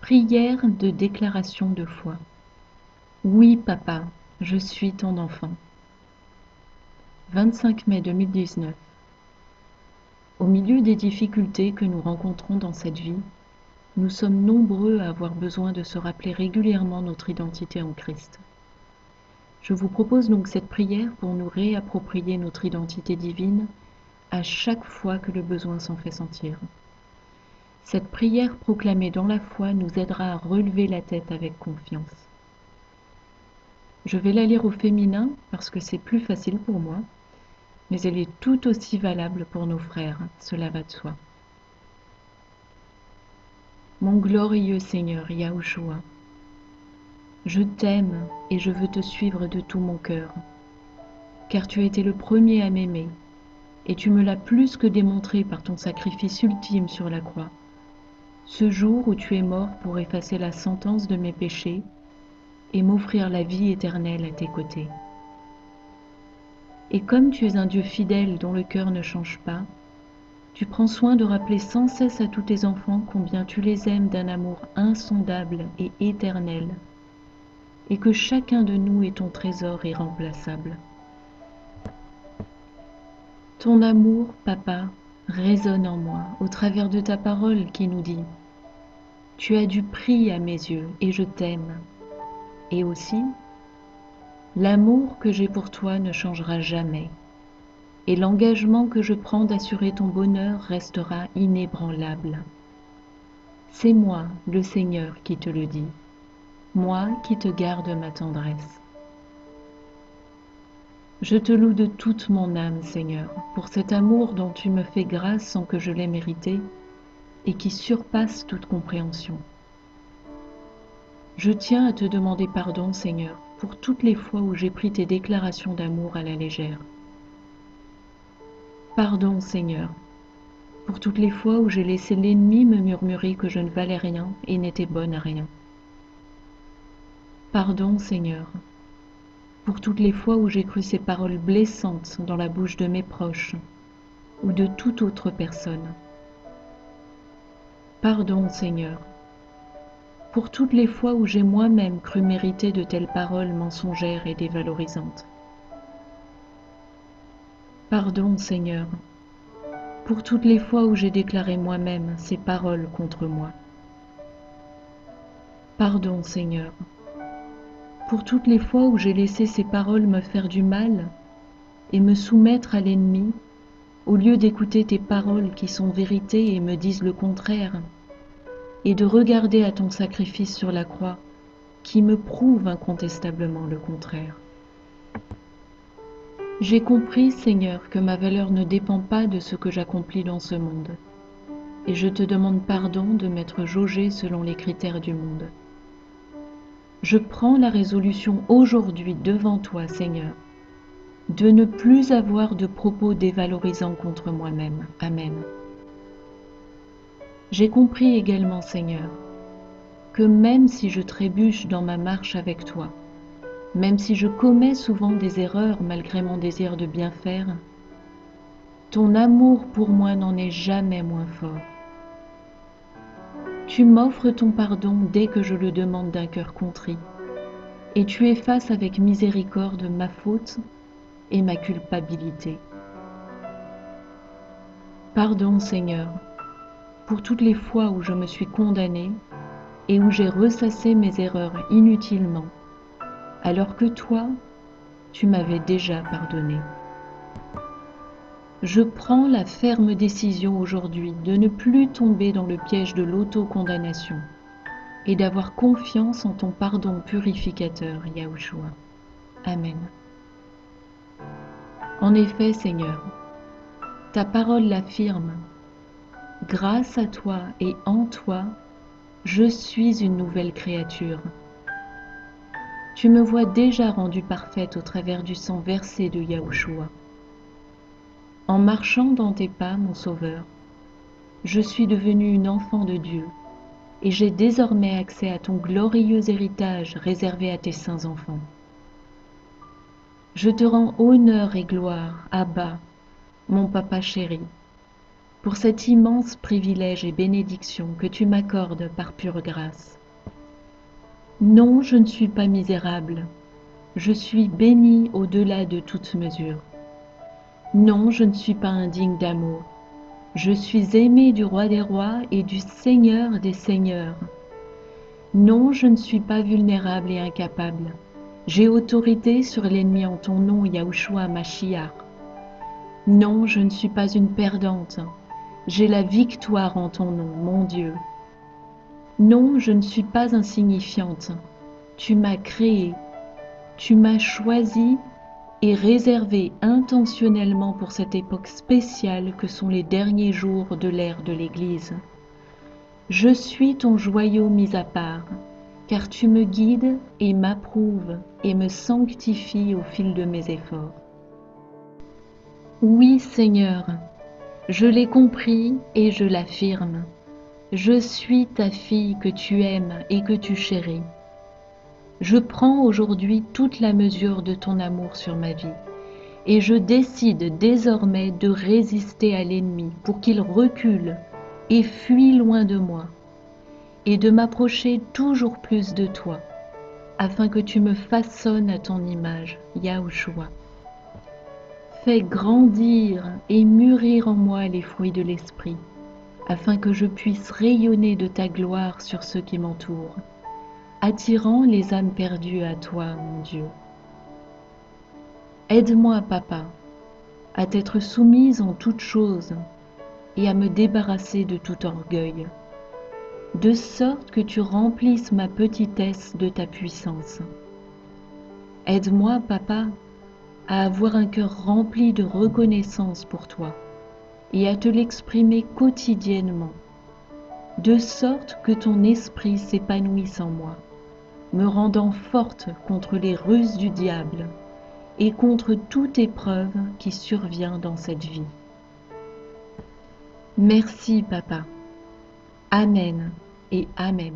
Prière de déclaration de foi. Oui, papa, je suis ton enfant. 25 mai 2019. Au milieu des difficultés que nous rencontrons dans cette vie, nous sommes nombreux à avoir besoin de se rappeler régulièrement notre identité en Christ. Je vous propose donc cette prière pour nous réapproprier notre identité divine à chaque fois que le besoin s'en fait sentir. Cette prière proclamée dans la foi nous aidera à relever la tête avec confiance. Je vais la lire au féminin parce que c'est plus facile pour moi, mais elle est tout aussi valable pour nos frères, cela va de soi. Mon glorieux Seigneur Yahushua, je t'aime et je veux te suivre de tout mon cœur, car tu as été le premier à m'aimer, et tu me l'as plus que démontré par ton sacrifice ultime sur la croix, ce jour où tu es mort pour effacer la sentence de mes péchés et m'offrir la vie éternelle à tes côtés. Et comme tu es un Dieu fidèle dont le cœur ne change pas, tu prends soin de rappeler sans cesse à tous tes enfants combien tu les aimes d'un amour insondable et éternel, et que chacun de nous est ton trésor irremplaçable. Ton amour, papa, résonne en moi au travers de ta parole qui nous dit « Tu as du prix à mes yeux et je t'aime ». Et aussi « L'amour que j'ai pour toi ne changera jamais, et l'engagement que je prends d'assurer ton bonheur restera inébranlable. » C'est moi, le Seigneur, qui te le dis, moi qui te garde ma tendresse. Je te loue de toute mon âme, Seigneur, pour cet amour dont tu me fais grâce sans que je l'aie mérité et qui surpasse toute compréhension. Je tiens à te demander pardon, Seigneur, pour toutes les fois où j'ai pris tes déclarations d'amour à la légère. Pardon, Seigneur, pour toutes les fois où j'ai laissé l'ennemi me murmurer que je ne valais rien et n'étais bonne à rien. Pardon, Seigneur, pour toutes les fois où j'ai cru ces paroles blessantes dans la bouche de mes proches ou de toute autre personne. Pardon, Seigneur, pour toutes les fois où j'ai moi-même cru mériter de telles paroles mensongères et dévalorisantes. Pardon, Seigneur, pour toutes les fois où j'ai déclaré moi-même ces paroles contre moi. Pardon, Seigneur, pour toutes les fois où j'ai laissé ces paroles me faire du mal et me soumettre à l'ennemi, au lieu d'écouter tes paroles qui sont vérité et me disent le contraire, et de regarder à ton sacrifice sur la croix, qui me prouve incontestablement le contraire. J'ai compris, Seigneur, que ma valeur ne dépend pas de ce que j'accomplis dans ce monde, et je te demande pardon de m'être jaugé selon les critères du monde. Je prends la résolution aujourd'hui devant toi, Seigneur, de ne plus avoir de propos dévalorisants contre moi-même. Amen. J'ai compris également, Seigneur, que même si je trébuche dans ma marche avec toi, même si je commets souvent des erreurs malgré mon désir de bien faire, ton amour pour moi n'en est jamais moins fort. Tu m'offres ton pardon dès que je le demande d'un cœur contrit, et tu effaces avec miséricorde ma faute et ma culpabilité. Pardon, Seigneur, pour toutes les fois où je me suis condamnée et où j'ai ressassé mes erreurs inutilement, alors que toi, tu m'avais déjà pardonné. Je prends la ferme décision aujourd'hui de ne plus tomber dans le piège de l'autocondamnation et d'avoir confiance en ton pardon purificateur, Yahushua. Amen. En effet, Seigneur, ta parole l'affirme. Grâce à toi et en toi, je suis une nouvelle créature. Tu me vois déjà rendue parfaite au travers du sang versé de Yahushua. En marchant dans tes pas, mon Sauveur, je suis devenue une enfant de Dieu et j'ai désormais accès à ton glorieux héritage réservé à tes saints enfants. Je te rends honneur et gloire, Abba, mon papa chéri, pour cet immense privilège et bénédiction que tu m'accordes par pure grâce. Non, je ne suis pas misérable. Je suis béni au-delà de toute mesure. Non, je ne suis pas indigne d'amour. Je suis aimé du Roi des rois et du Seigneur des seigneurs. Non, je ne suis pas vulnérable et incapable. J'ai autorité sur l'ennemi en ton nom, Yahushua Mashiach. Non, je ne suis pas une perdante. J'ai la victoire en ton nom, mon Dieu. Non, je ne suis pas insignifiante. Tu m'as créée, tu m'as choisie et réservée intentionnellement pour cette époque spéciale que sont les derniers jours de l'ère de l'Église. Je suis ton joyau mis à part, car tu me guides et m'approuves et me sanctifies au fil de mes efforts. Oui, Seigneur, je l'ai compris et je l'affirme. Je suis ta fille que tu aimes et que tu chéris. Je prends aujourd'hui toute la mesure de ton amour sur ma vie et je décide désormais de résister à l'ennemi pour qu'il recule et fuit loin de moi et de m'approcher toujours plus de toi afin que tu me façonnes à ton image, Yahushua. Fais grandir et mûrir en moi les fruits de l'esprit afin que je puisse rayonner de ta gloire sur ceux qui m'entourent, attirant les âmes perdues à toi, mon Dieu. Aide-moi, Papa, à t'être soumise en toutes choses et à me débarrasser de tout orgueil, de sorte que tu remplisses ma petitesse de ta puissance. Aide-moi, Papa, à avoir un cœur rempli de reconnaissance pour toi et à te l'exprimer quotidiennement, de sorte que ton esprit s'épanouisse en moi, me rendant forte contre les ruses du diable et contre toute épreuve qui survient dans cette vie. Merci, Papa. Amen et Amen.